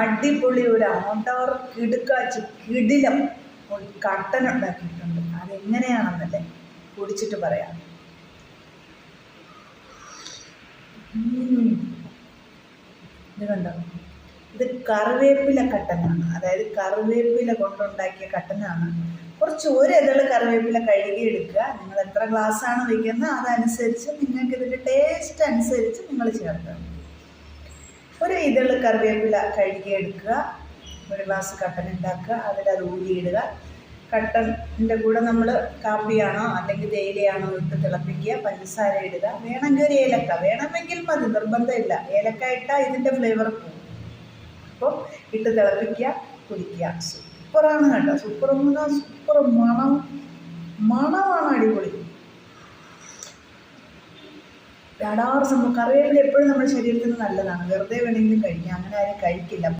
അടിപൊളി ഒരു ആധാർ കിടുക്കാച്ച് കിടിലം ഒരു കട്ടൻ ഉണ്ടാക്കിയിട്ടുണ്ട്. അതെങ്ങനെയാണെന്നല്ലേ കുടിച്ചിട്ട് പറയാം. ഇത് കണ്ടോ, ഇത് കറിവേപ്പില കട്ടനാണ്. അതായത് കറിവേപ്പില കൊണ്ടുണ്ടാക്കിയ കട്ടനാണ്. കുറച്ച് ഒരിതള് കറിവേപ്പില കഴുകിയെടുക്കുക. നിങ്ങൾ എത്ര ഗ്ലാസ്സാണ് വയ്ക്കുന്നത് അതനുസരിച്ച് നിങ്ങൾക്ക് ഇതിൻ്റെ ടേസ്റ്റ് അനുസരിച്ച് നിങ്ങൾ ചേർക്കുക. ഒരു ഇതള് കറിവേപ്പില കഴുകിയെടുക്കുക. ഒരു ഗ്ലാസ് കട്ടൻ ഉണ്ടാക്കുക. അതിലത് ഊരിയിടുക. കട്ടൻ്റെ കൂടെ നമ്മൾ കാപ്പിയാണോ അല്ലെങ്കിൽ തേയിലയാണോ ഇട്ട് തിളപ്പിക്കുക. പഞ്ചസാര ഇടുക. വേണമെങ്കിൽ ഒരു ഏലക്ക, വേണമെങ്കിൽ മതി, നിർബന്ധമില്ല. ഏലക്ക ഇട്ടാൽ ഇതിൻ്റെ ഫ്ലേവർ പോകും. അപ്പോൾ ഇട്ട് തിളപ്പിക്കുക, കുടിക്കുക. സൂപ്പറാണ് കേട്ടോ. സൂപ്പറെന്ന് സൂപ്പർ മണമാണ് അടിപൊളി. അടാറ് സംഭവം. കറിവേപ്പില എപ്പോഴും നമ്മുടെ ശരീരത്തിന് നല്ലതാണ്. വെറുതെ വേണമെങ്കിലും കഴിക്കാം. അങ്ങനെ ആരും കഴിക്കില്ല.